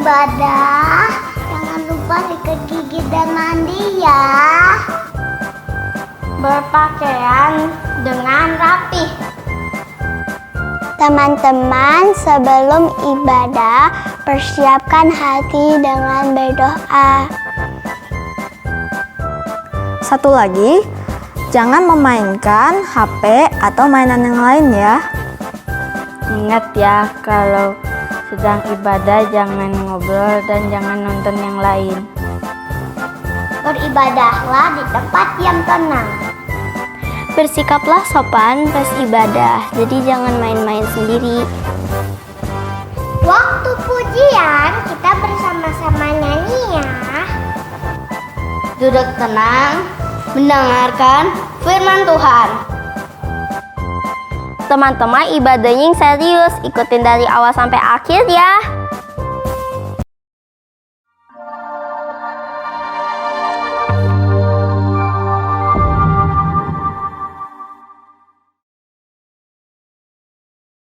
beribadah, jangan lupa sikat gigi dan mandi ya. Berpakaian dengan rapi. Teman-teman, sebelum ibadah, persiapkan hati dengan berdoa. Satu lagi, jangan memainkan HP atau mainan yang lain ya. Ingat ya, kalau sedang ibadah jangan ngobrol dan jangan nonton yang lain. Beribadahlah di tempat yang tenang. Bersikaplah sopan pas ibadah, jadi jangan main-main sendiri. Waktu pujian kita bersama-sama nyanyi ya. Duduk tenang, mendengarkan firman Tuhan. Teman-teman, ibadahnya yang serius, ikutin dari awal sampai akhir ya.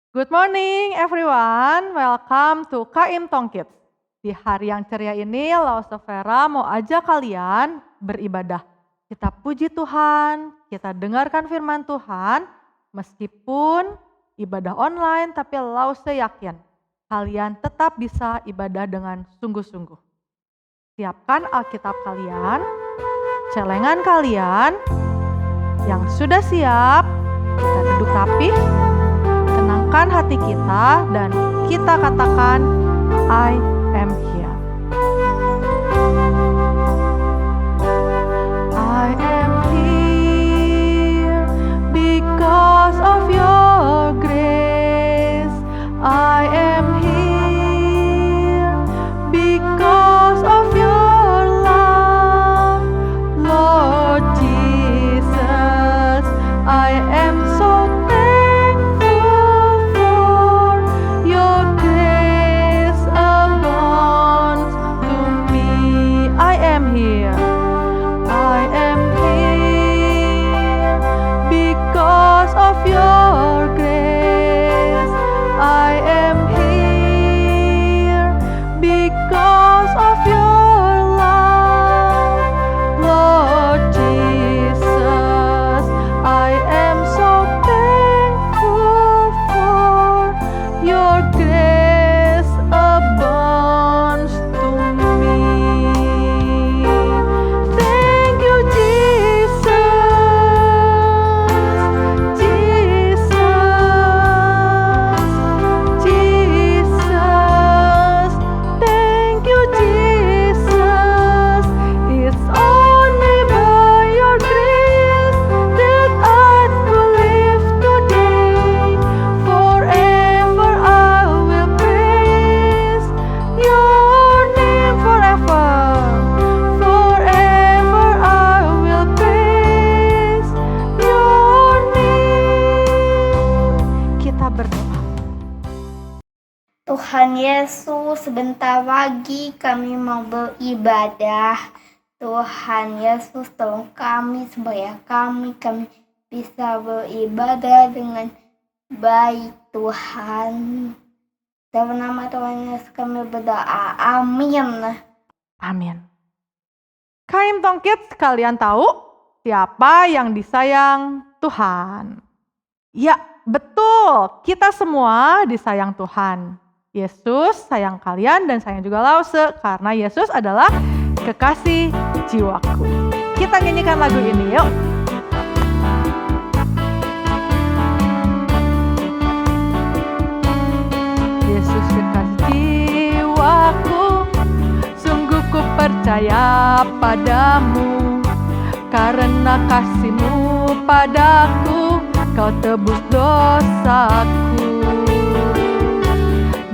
Good morning everyone, welcome to KM Tong Kids. Di hari yang ceria ini, Lausevera mau ajak kalian beribadah. Kita puji Tuhan, kita dengarkan firman Tuhan, meskipun ibadah online, tapi Lause yakin kalian tetap bisa ibadah dengan sungguh-sungguh. Siapkan Alkitab kalian, celengan kalian, yang sudah siap, kita duduk rapi. Tenangkan hati kita dan kita katakan, I am here. I am here because of your grace. I am here because of your love, Lord Jesus. I am so Tuhan Yesus, sebentar lagi kami mau beribadah. Tuhan Yesus, tolong kami supaya kami bisa beribadah dengan baik, Tuhan. Dalam nama Tuhan Yesus kami berdoa. Amin. Amin. KM Tong Kids, kalian tahu siapa yang disayang Tuhan? Ya, betul. Kita semua disayang Tuhan. Yesus sayang kalian dan sayang juga Lause karena Yesus adalah kekasih jiwaku. Kita nyanyikan lagu ini yuk. Yesus kekasih jiwaku, sungguh ku percaya padamu, karena kasih-Mu padaku, Kau tebus dosaku.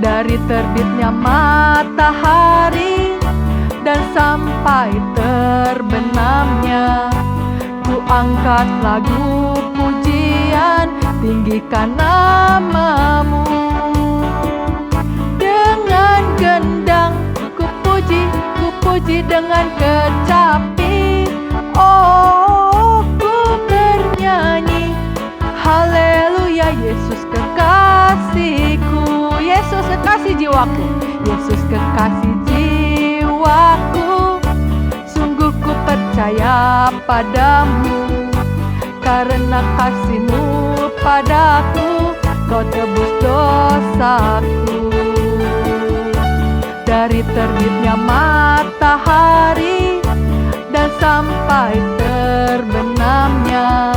Dari terbitnya matahari dan sampai terbenamnya, ku angkat lagu pujian, tinggikan nama-Mu. Dengan gendang ku puji dengan kecapi, oh ku bernyanyi, haleluya Yesus kekasihku. Yesus kekasih jiwaku, Yesus kekasih percaya padamu. Karena kasih-Mu padaku, Kau tebus dosaku. Dari terbitnya matahari dan sampai terbenamnya,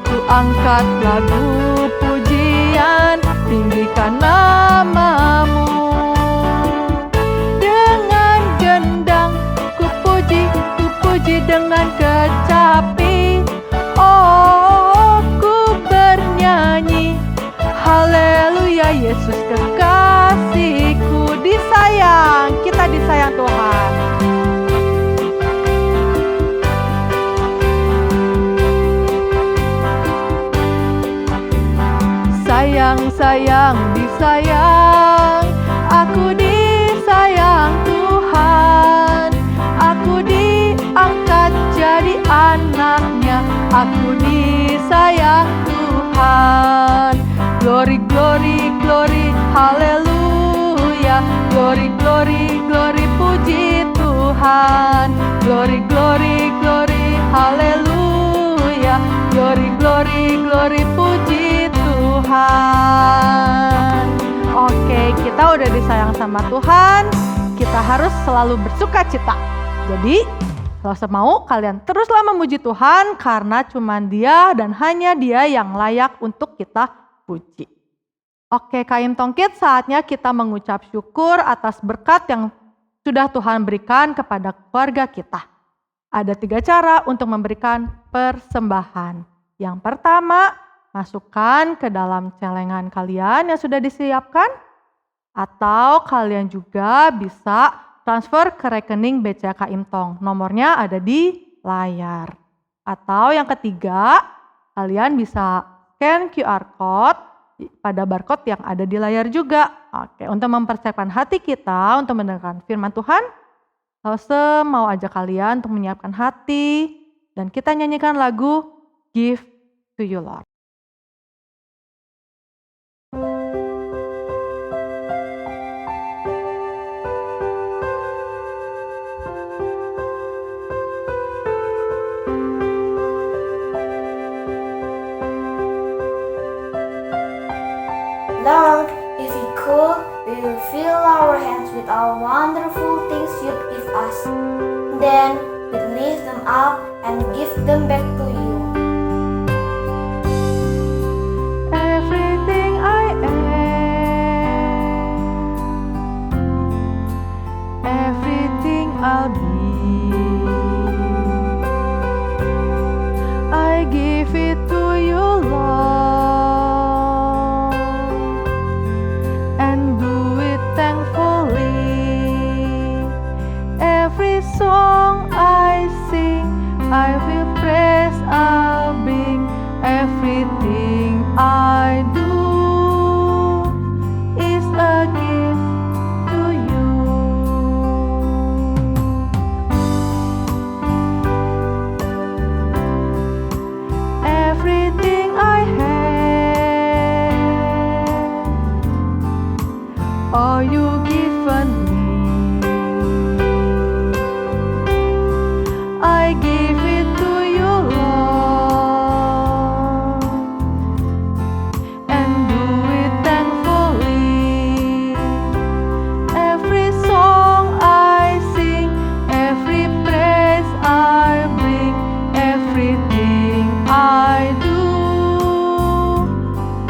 ku angkat lagu pujian, tinggikan nama-Mu. Dengan gendang ku puji dengan kecapi. Oh, ku bernyanyi, haleluya, Yesus kekasihku. Disayang, kita disayang Tuhan. Sayang, disayang, aku disayang Tuhan. Aku diangkat jadi anaknya, aku disayang Tuhan. Glory, glory, glory, haleluya. Glory, glory, glory, puji Tuhan. Glory, glory, glory, haleluya. Glory, glory, glory, puji Tuhan. Oke, kita udah disayang sama Tuhan, kita harus selalu bersuka cita. Jadi, kalau semau kalian teruslah memuji Tuhan karena cuma Dia dan hanya Dia yang layak untuk kita puji. Oke, KIM Tongkit, saatnya kita mengucap syukur atas berkat yang sudah Tuhan berikan kepada keluarga kita. Ada 3 cara untuk memberikan persembahan. Yang pertama, masukkan ke dalam celengan kalian yang sudah disiapkan, atau kalian juga bisa transfer ke rekening BCA KIM Tong. Nomornya ada di layar. Atau yang ketiga, kalian bisa scan QR code pada barcode yang ada di layar juga. Oke, untuk mempersiapkan hati kita untuk mendengarkan firman Tuhan, Lause mau ajak kalian untuk menyiapkan hati dan kita nyanyikan lagu Give to You Lord. Lord, if we could, we will fill our hands with all wonderful things you'd give us. Then we'd lift them up and give them back to you. Everything I am, everything I'll be, I give it to you, Lord. Song I sing, I will praise, I'll bring. Everything I do is a gift to you. Everything I have, all you given me, I give it to you, Lord, and do it thankfully. Every song I sing, every praise I bring, everything I do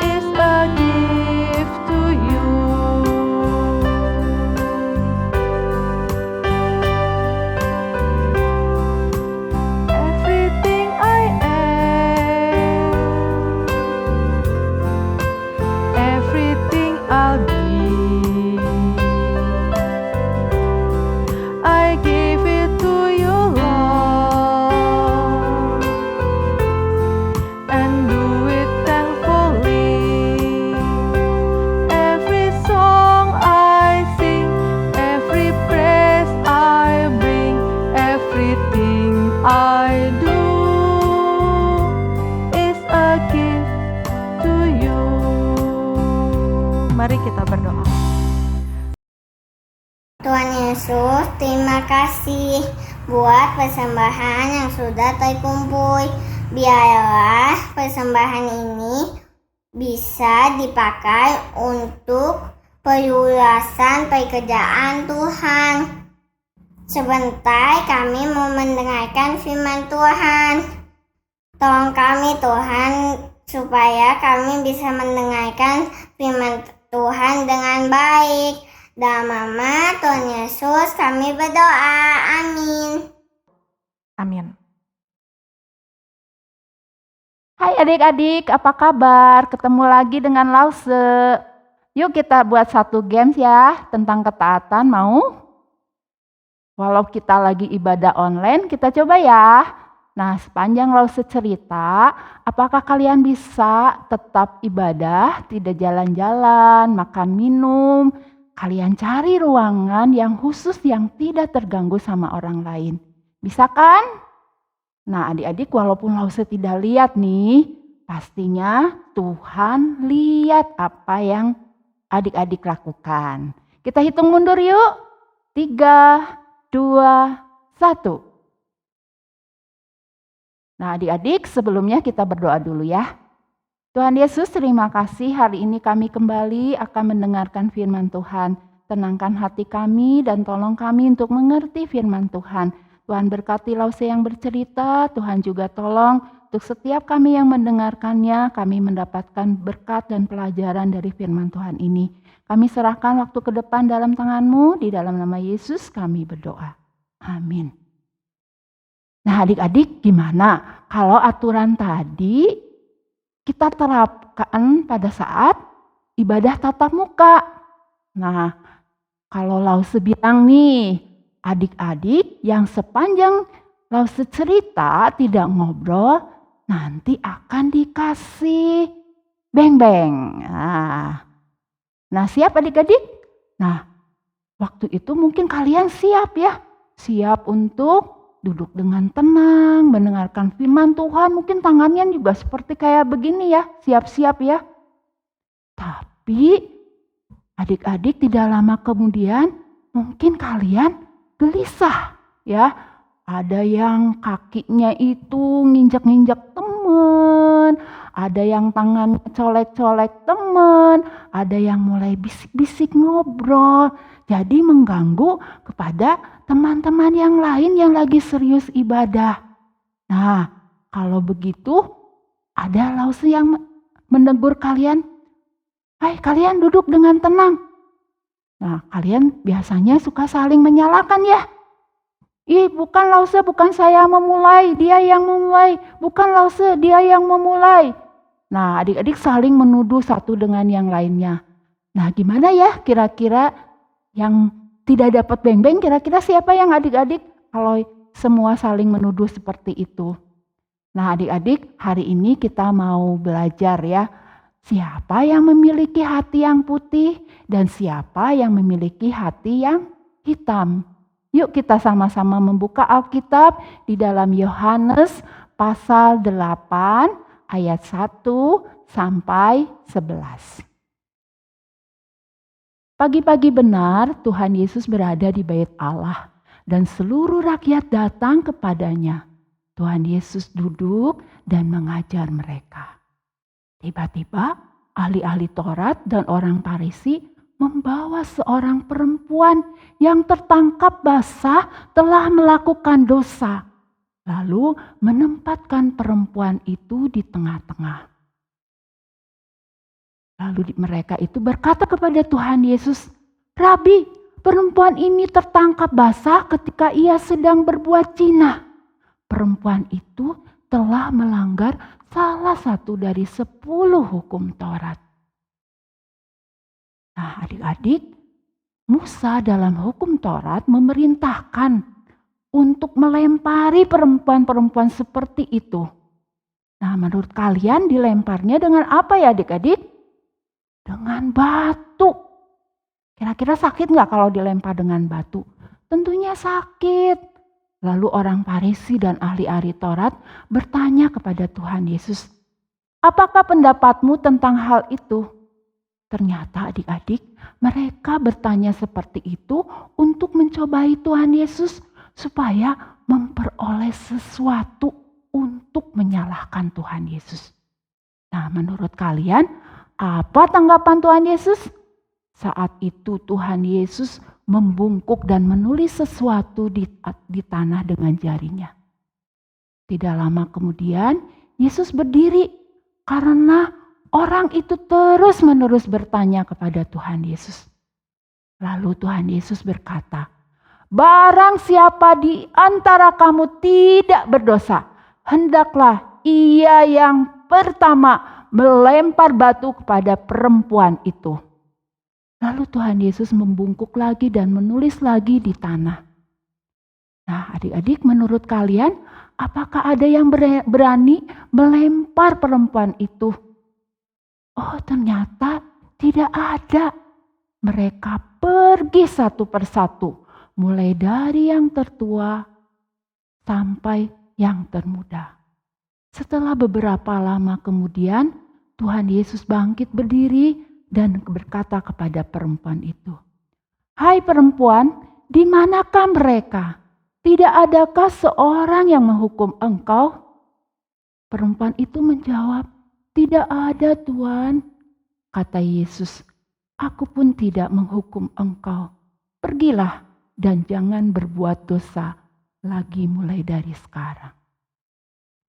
is a gift to you. I'll be, I give it to you, Lord, and do it thankfully. Every song I sing, every praise I bring, everything I do is a gift to you. Mari kita berdoa. Tuhan Yesus, terima kasih buat persembahan yang sudah terkumpul. Biarlah persembahan ini bisa dipakai untuk perluasan pekerjaan Tuhan. Sebentar kami mau mendengarkan firman Tuhan. Tolong kami Tuhan, supaya kami bisa mendengarkan firman Tuhan dengan baik. Dalam nama Tuhan Yesus kami berdoa. Amin. Amin. Hai adik-adik, apa kabar? Ketemu lagi dengan Lause. Yuk kita buat satu games ya tentang ketaatan, mau? Walau kita lagi ibadah online, kita coba ya. Nah, sepanjang Lause cerita, apakah kalian bisa tetap ibadah, tidak jalan-jalan, makan minum? Kalian cari ruangan yang khusus yang tidak terganggu sama orang lain. Bisa kan? Nah, adik-adik walaupun Lause tidak lihat nih, pastinya Tuhan lihat apa yang adik-adik lakukan. Kita hitung mundur yuk. 3, 2, 1. Nah adik-adik sebelumnya kita berdoa dulu ya. Tuhan Yesus terima kasih hari ini kami kembali akan mendengarkan firman Tuhan. Tenangkan hati kami dan tolong kami untuk mengerti firman Tuhan. Tuhan berkati Lause yang bercerita, Tuhan juga tolong untuk setiap kami yang mendengarkannya, kami mendapatkan berkat dan pelajaran dari firman Tuhan ini. Kami serahkan waktu ke depan dalam tangan-Mu, di dalam nama Yesus kami berdoa. Amin. Nah adik-adik gimana kalau aturan tadi kita terapkan pada saat ibadah tatap muka? Nah kalau Lause bilang nih, adik-adik yang sepanjang Lause cerita tidak ngobrol, nanti akan dikasih beng-beng. Nah siap adik-adik? Nah waktu itu mungkin kalian siap ya. Siap untuk duduk dengan tenang, mendengarkan firman Tuhan. Mungkin tangannya juga seperti kayak begini ya, siap-siap ya. Tapi adik-adik tidak lama kemudian mungkin kalian gelisah ya. Ada yang kakinya itu nginjak-nginjak teman, ada yang tangannya colek-colek teman, ada yang mulai bisik-bisik ngobrol. Jadi mengganggu kepada teman-teman yang lain yang lagi serius ibadah. Nah, kalau begitu ada Lause yang menegur kalian, "Hai, kalian duduk dengan tenang." Nah, kalian biasanya suka saling menyalahkan ya. "Ih, bukan Lause, bukan saya memulai, dia yang memulai. Bukan Lause, dia yang memulai." Nah, adik-adik saling menuduh satu dengan yang lainnya. Nah, gimana ya kira-kira yang tidak dapat beng-beng, kira-kira siapa yang adik-adik kalau semua saling menuduh seperti itu? Nah adik-adik hari ini kita mau belajar ya, siapa yang memiliki hati yang putih dan siapa yang memiliki hati yang hitam. Yuk kita sama-sama membuka Alkitab di dalam Yohanes pasal 8 ayat 1 sampai 11. Pagi-pagi benar Tuhan Yesus berada di bait Allah dan seluruh rakyat datang kepadanya. Tuhan Yesus duduk dan mengajar mereka. Tiba-tiba ahli-ahli Taurat dan orang Farisi membawa seorang perempuan yang tertangkap basah telah melakukan dosa. Lalu menempatkan perempuan itu di tengah-tengah. Lalu mereka itu berkata kepada Tuhan Yesus, "Rabi, perempuan ini tertangkap basah ketika ia sedang berbuat zina. Perempuan itu telah melanggar salah satu dari 10 hukum Taurat." Nah adik-adik, Musa dalam hukum Taurat memerintahkan untuk melempari perempuan-perempuan seperti itu. Nah menurut kalian dilemparnya dengan apa ya adik-adik? Dengan batu. Kira-kira sakit nggak kalau dilempar dengan batu? Tentunya sakit. Lalu orang Farisi dan ahli-ahli Taurat bertanya kepada Tuhan Yesus, "Apakah pendapatmu tentang hal itu?" Ternyata adik-adik mereka bertanya seperti itu untuk mencobai Tuhan Yesus supaya memperoleh sesuatu untuk menyalahkan Tuhan Yesus. Nah, menurut kalian, apa tanggapan Tuhan Yesus? Saat itu Tuhan Yesus membungkuk dan menulis sesuatu di tanah dengan jarinya. Tidak lama kemudian, Yesus berdiri karena orang itu terus-menerus bertanya kepada Tuhan Yesus. Lalu Tuhan Yesus berkata, "Barang siapa di antara kamu tidak berdosa, hendaklah ia yang pertama melempar batu kepada perempuan itu." Lalu Tuhan Yesus membungkuk lagi dan menulis lagi di tanah. Nah, adik-adik, menurut kalian, apakah ada yang berani melempar perempuan itu? Oh, ternyata tidak ada. Mereka pergi satu persatu, mulai dari yang tertua sampai yang termuda. Setelah beberapa lama kemudian, Tuhan Yesus bangkit berdiri dan berkata kepada perempuan itu, "Hai perempuan, di manakah mereka? Tidak adakah seorang yang menghukum engkau?" Perempuan itu menjawab, "Tidak ada, Tuhan." Kata Yesus, "Aku pun tidak menghukum engkau. Pergilah dan jangan berbuat dosa lagi mulai dari sekarang."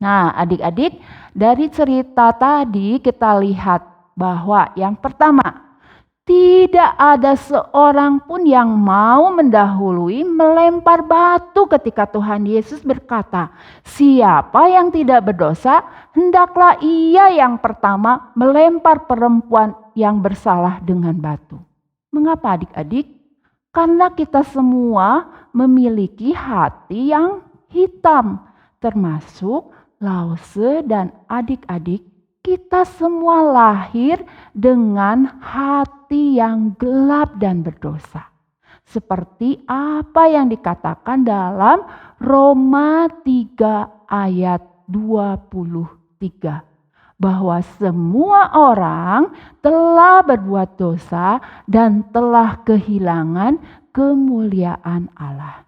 Nah, adik-adik, dari cerita tadi kita lihat bahwa yang pertama, tidak ada seorang pun yang mau mendahului melempar batu ketika Tuhan Yesus berkata, "Siapa yang tidak berdosa, hendaklah ia yang pertama melempar perempuan yang bersalah dengan batu." Mengapa adik-adik? Karena kita semua memiliki hati yang hitam, termasuk Lause dan adik-adik. Kita semua lahir dengan hati yang gelap dan berdosa. Seperti apa yang dikatakan dalam Roma 3 ayat 23. Bahwa semua orang telah berbuat dosa dan telah kehilangan kemuliaan Allah.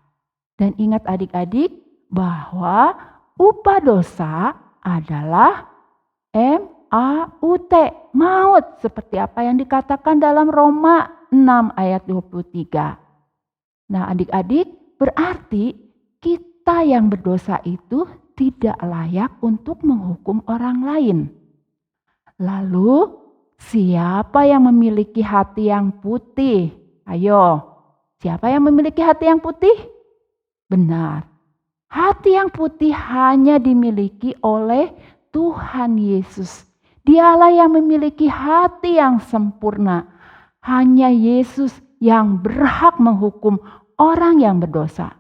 Dan ingat adik-adik bahwa upah dosa adalah MAUT, maut, seperti apa yang dikatakan dalam Roma 6 ayat 23. Nah, adik-adik, berarti kita yang berdosa itu tidak layak untuk menghukum orang lain. Lalu, siapa yang memiliki hati yang putih? Ayo, siapa yang memiliki hati yang putih? Benar, hati yang putih hanya dimiliki oleh Tuhan Yesus. Dialah yang memiliki hati yang sempurna. Hanya Yesus yang berhak menghukum orang yang berdosa.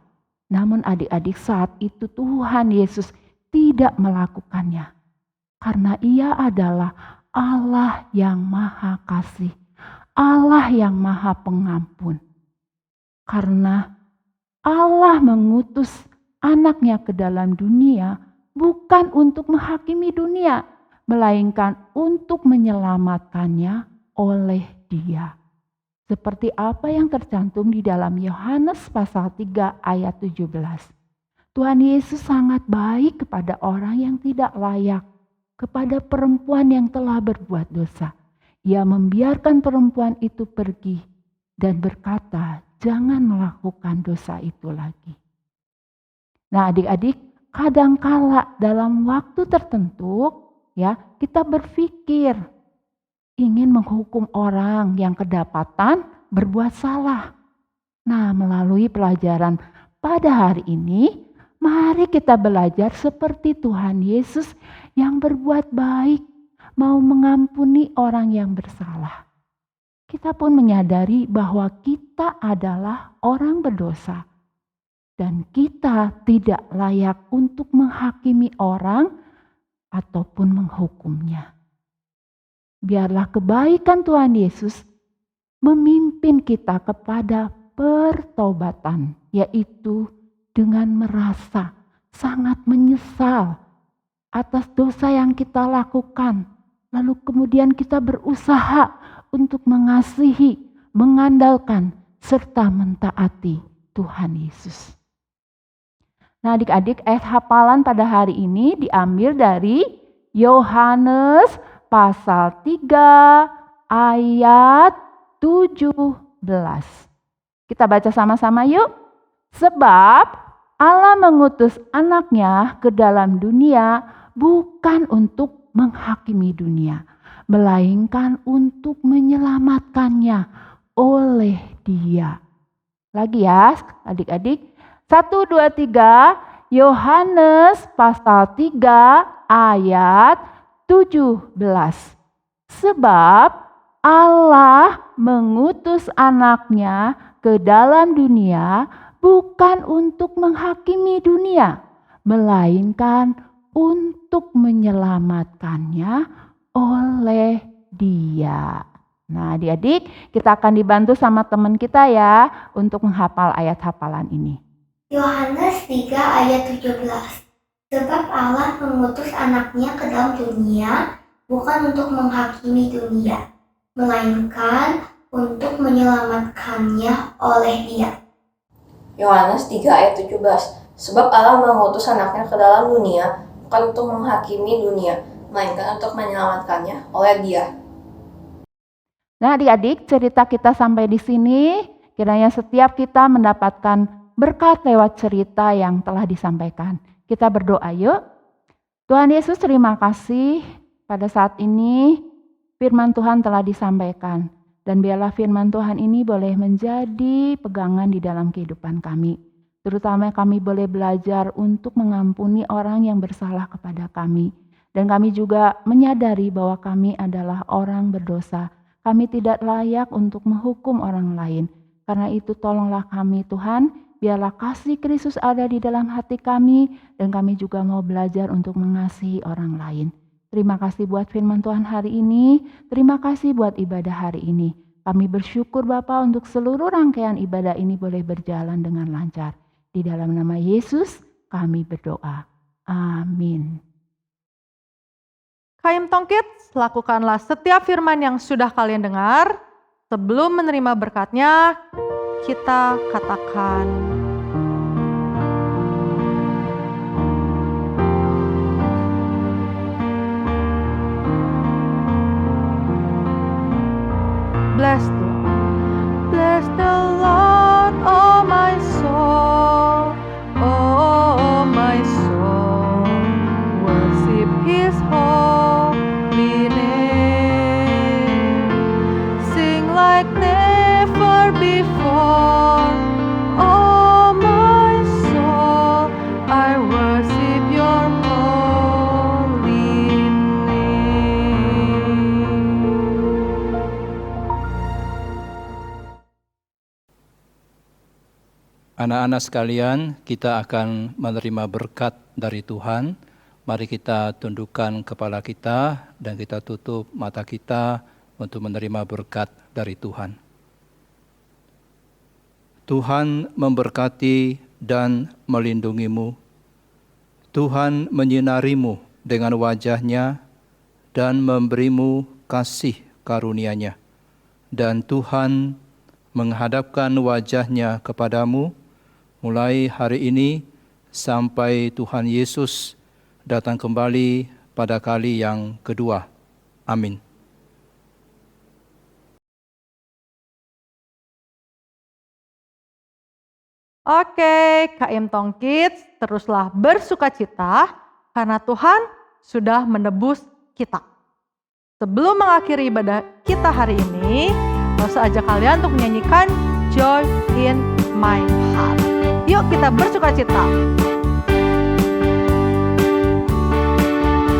Namun adik-adik, saat itu Tuhan Yesus tidak melakukannya. Karena Ia adalah Allah yang Maha Kasih, Allah yang Maha Pengampun. Karena Allah mengutus anaknya ke dalam dunia bukan untuk menghakimi dunia, melainkan untuk menyelamatkannya oleh Dia. Seperti apa yang tercantum di dalam Yohanes pasal 3 ayat 17. Tuhan Yesus sangat baik kepada orang yang tidak layak, kepada perempuan yang telah berbuat dosa. Ia membiarkan perempuan itu pergi dan berkata, "Jangan melakukan dosa itu lagi." Nah, adik-adik, kadangkala dalam waktu tertentu ya kita berpikir ingin menghukum orang yang kedapatan berbuat salah. Nah, melalui pelajaran pada hari ini, mari kita belajar seperti Tuhan Yesus yang berbuat baik, mau mengampuni orang yang bersalah. Kita pun menyadari bahwa kita adalah orang berdosa. Dan kita tidak layak untuk menghakimi orang ataupun menghukumnya. Biarlah kebaikan Tuhan Yesus memimpin kita kepada pertobatan, yaitu dengan merasa sangat menyesal atas dosa yang kita lakukan. Lalu kemudian kita berusaha untuk mengasihi, mengandalkan, serta mentaati Tuhan Yesus. Nah, adik-adik, ayat hafalan pada hari ini diambil dari Yohanes pasal 3 ayat 17. Kita baca sama-sama yuk. Sebab Allah mengutus anaknya ke dalam dunia bukan untuk menghakimi dunia, melainkan untuk menyelamatkannya oleh Dia. Lagi ya adik-adik. 1, 2, 3 Yohanes pasal 3 ayat 17. Sebab Allah mengutus anaknya ke dalam dunia bukan untuk menghakimi dunia, melainkan untuk menyelamatkannya oleh Dia. Nah, adik-adik, kita akan dibantu sama teman kita ya untuk menghafal ayat hafalan ini. Yohanes 3 ayat 17. Sebab Allah mengutus anaknya ke dalam dunia bukan untuk menghakimi dunia, melainkan untuk menyelamatkannya oleh Dia. Yohanes 3 ayat 17. Sebab Allah mengutus anaknya ke dalam dunia bukan untuk menghakimi dunia, melainkan untuk menyelamatkannya oleh Dia. Nah, adik-adik, cerita kita sampai di sini. Kiranya setiap kita mendapatkan berkat lewat cerita yang telah disampaikan. Kita berdoa yuk. Tuhan Yesus, terima kasih pada saat ini firman Tuhan telah disampaikan. Dan biarlah firman Tuhan ini boleh menjadi pegangan di dalam kehidupan kami. Terutama kami boleh belajar untuk mengampuni orang yang bersalah kepada kami. Dan kami juga menyadari bahwa kami adalah orang berdosa. Kami tidak layak untuk menghukum orang lain. Karena itu tolonglah kami Tuhan. Biarlah kasih Kristus ada di dalam hati kami dan kami juga mau belajar untuk mengasihi orang lain. Terima kasih buat firman Tuhan hari ini. Terima kasih buat ibadah hari ini. Kami bersyukur Bapa untuk seluruh rangkaian ibadah ini boleh berjalan dengan lancar. Di dalam nama Yesus kami berdoa. Amin. KM Tongkids, lakukanlah setiap firman yang sudah kalian dengar. Sebelum menerima berkatnya, kita katakan, bless the Lord, oh my soul, oh my soul, worship His holy name, sing like never before, oh my soul, I worship your holy name. Anak-anak sekalian, kita akan menerima berkat dari Tuhan. Mari kita tundukkan kepala kita dan kita tutup mata kita untuk menerima berkat dari Tuhan. Tuhan memberkati dan melindungimu. Tuhan menyinarimu dengan wajah-Nya dan memberimu kasih karunia-Nya. Dan Tuhan menghadapkan wajah-Nya kepadamu mulai hari ini sampai Tuhan Yesus datang kembali pada kali yang kedua. Amin. Oke, KM Tongkids, teruslah bersukacita karena Tuhan sudah menebus kita. Sebelum mengakhiri ibadah kita hari ini, mau ajak kalian untuk menyanyikan Joy in My Heart. Yuk kita bersukacita.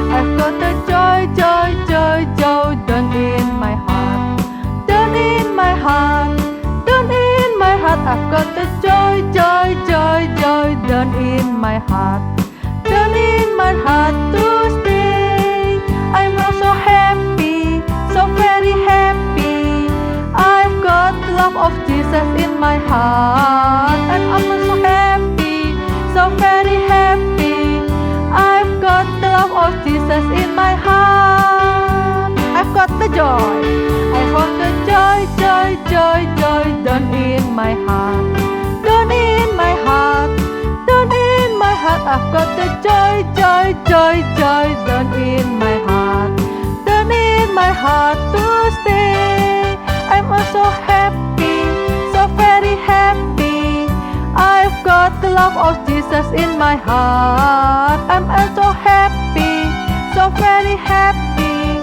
I've got the joy, joy, joy, joy down in my heart, down in my heart, down in my heart. I've got the joy, joy, joy, joy down in my heart, down in my heart to stay. I'm so happy, so very happy. I've got the love of Jesus in my heart, and I'm so happy, so very happy. I've got the love of Jesus in my heart. I've got the joy. I've got the joy, joy, joy, joy down in my heart, down in my heart, down in my joy, joy down in my heart, down in my heart to stay. I'm also happy, so very happy. I've got the love of Jesus in my heart. I'm also happy, so very happy.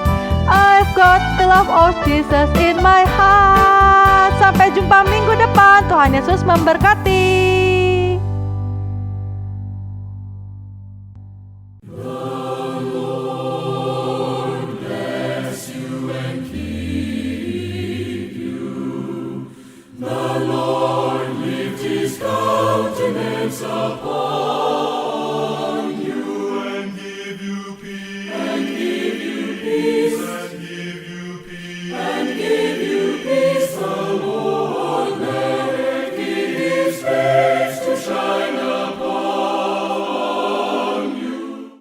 I've got the love of Jesus in my heart. Sampai jumpa minggu depan. Tuhan Yesus memberkati. The Lord lift his countenance upon